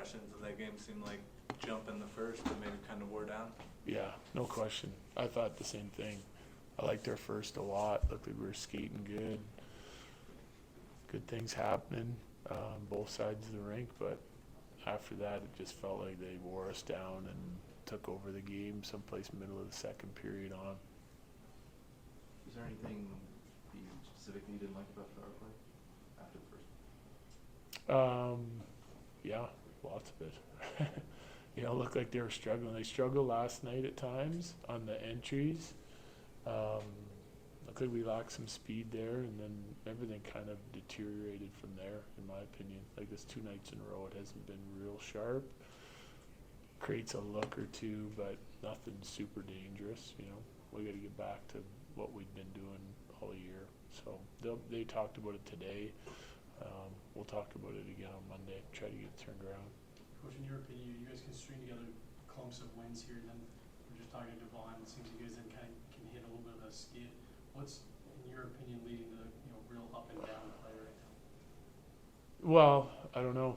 impressions of that game seemed like jump in the first, but maybe kind of wore down? Yeah, no question. I thought the same thing. I liked our first a lot. Looked like we were skating good. Good things happening, both sides of the rink, but after that it just felt like they wore us down and took over the game someplace middle of the second period on. Was there anything that you specifically didn't like about the power play after the first? Yeah, lots of it. Looked like they were struggling. They struggled last night at times on the entries. Looked like we lacked some speed there, and then everything kind of deteriorated from there, in my opinion. Like this 2 nights in a row, it hasn't been real sharp. Creates a look or two, but nothing super dangerous. We got to get back to what we've been doing all year. So they talked about it today. We'll talk about it again on Monday. Try to get it turned around. Coach, in your opinion, you guys can string together clumps of wins here, and then we're just talking to Devon. It seems you guys then kind of can hit a little bit of a skid. What's, in your opinion, leading to real up and down play right now? Well, I don't know.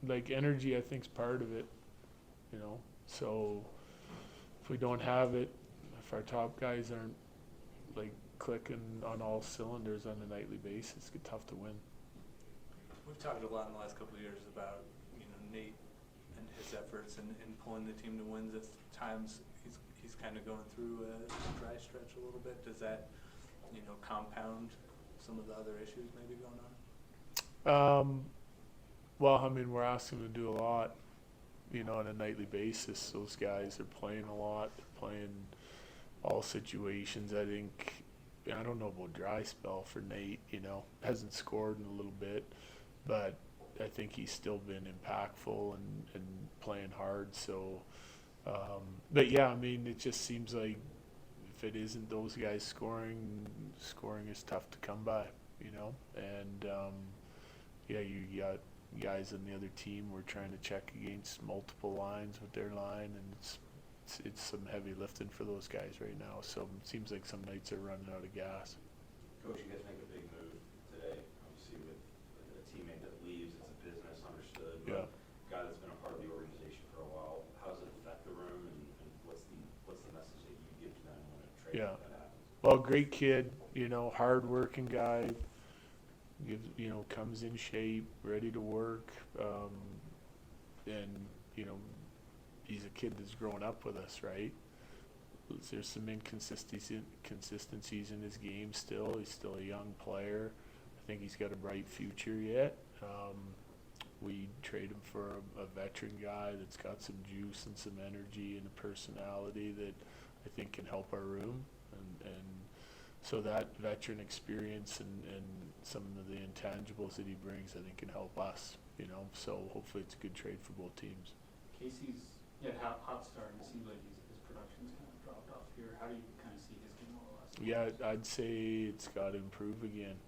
Like energy, I think is part of it. So if we don't have it, if our top guys aren't like clicking on all cylinders on a nightly basis, it's tough to win. We've talked a lot in the last couple of years about Nate and his efforts in pulling the team to wins. At times he's kind of going through a dry stretch a little bit. Does that compound some of the other issues maybe going on? Well, I mean, we're asking them to do a lot, on a nightly basis. Those guys are playing a lot. They're playing all situations. I don't know about dry spell for Nate, hasn't scored in a little bit, but I think he's still been impactful and playing hard. So, but yeah, I mean, it just seems like if it isn't those guys scoring is tough to come by, and you got guys on the other team. We're trying to check against multiple lines with their line, and it's some heavy lifting for those guys right now. So it seems like some nights are running out of gas. Coach, you guys make a big move today, obviously with a teammate that leaves. It's a business, understood. But Yeah. A guy that's been a part of the organization for a while. How does it affect the room, and what's the message that you give to them when a trade like that happens? Well, great kid, hard-working guy. Comes in shape, ready to work, and he's a kid that's grown up with us, right? There's some inconsistencies in his game still. He's still a young player. I think he's got a bright future yet. We trade him for a veteran guy that's got some juice and some energy and a personality that I think can help our room. And so that veteran experience and some of the intangibles that he brings, I think, can help us. So hopefully it's a good trade for both teams. Casey's hot start, and it seems like his production's kind of dropped off here. How do you kind of see his game over the last couple Yeah, I'd say it's got to improve again.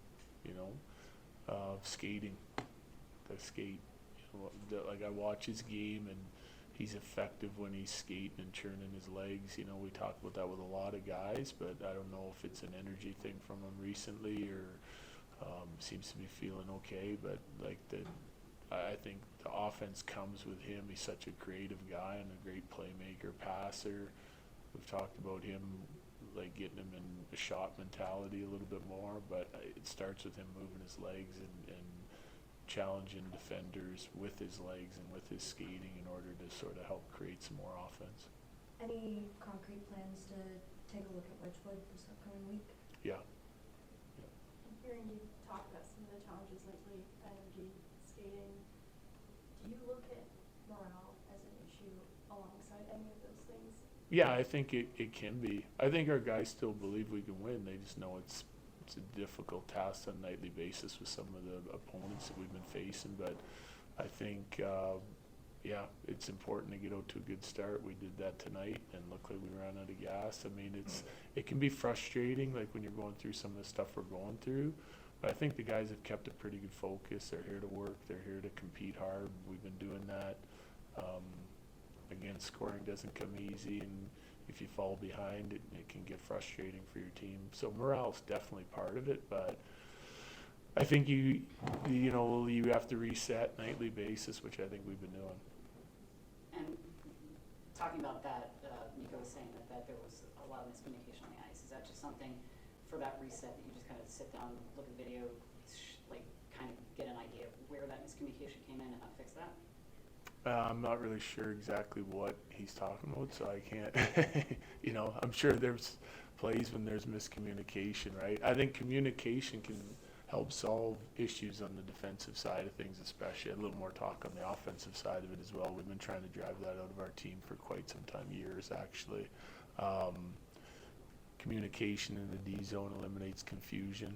Skating, the skate. Like I watch his game, and he's effective when he's skating and churning his legs. We talk about that with a lot of guys, but I don't know if it's an energy thing from him recently or seems to be feeling okay. But I think the offense comes with him. He's such a creative guy and a great playmaker, passer. We've talked about him, like getting him in a shot mentality a little bit more, but it starts with him moving his legs and challenging defenders with his legs and with his skating in order to sort of help create some more offense. Any concrete plans to take a look at Wedgwood this upcoming week? Yeah. Hearing you talk about some of the challenges lately, energy, skating, do you look at morale as an issue alongside any of those things? Yeah, I think it can be. I think our guys still believe we can win. They just know it's a difficult task on a nightly basis with some of the opponents that we've been facing. But I think, it's important to get out to a good start. We did that tonight, and looked like we ran out of gas. I mean, it can be frustrating, like when you're going through some of the stuff we're going through. But I think the guys have kept a pretty good focus. They're here to work. They're here to compete hard. We've been doing that. Again, scoring doesn't come easy, and if you fall behind, it can get frustrating for your team. So morale's definitely part of it, but I think you have to reset nightly basis, which I think we've been doing. And talking about that, Nico was saying that there was a lot of miscommunication on the ice. Is that just something for that reset that you just kind of sit down, look at the video, like kind of get an idea of where that miscommunication came in and how to fix that? I'm not really sure exactly what he's talking about, so I can't, I'm sure there's plays when there's miscommunication, right? I think communication can help solve issues on the defensive side of things, especially. A little more talk on the offensive side of it as well. We've been trying to drive that out of our team for quite some time, years actually. Communication in the D zone eliminates confusion,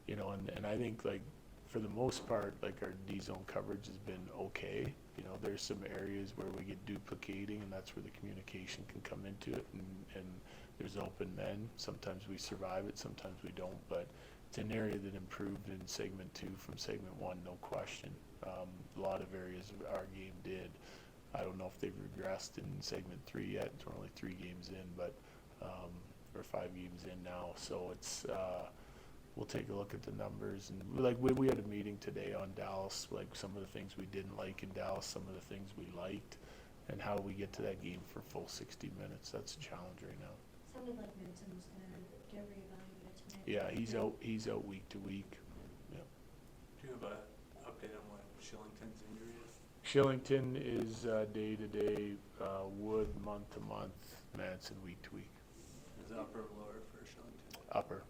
and I think like for the most part, like our D zone coverage has been okay. There's some areas where we get duplicating, and that's where the communication can come into it, and there's open men. Sometimes we survive it, sometimes we don't, but it's an area that improved in segment 2 from segment 1, no question. A lot of areas of our game did. I don't know if they've regressed in segment 3 yet. We're only 3 games in, but or 5 games in now. So it's we'll take a look at the numbers, and like we had a meeting today on Dallas, like some of the things we didn't like in Dallas, some of the things we liked, and how we get to that game for full 60 minutes. That's a challenge right now. Sounded like Minton was gonna get reevaluated tonight. Yeah, he's out week to week. Yeah. Do you have an update on what Shillington's injury is? Shillington is day to day, Wood month to month, Manson week to week. Is it upper or lower for Shillington? Upper.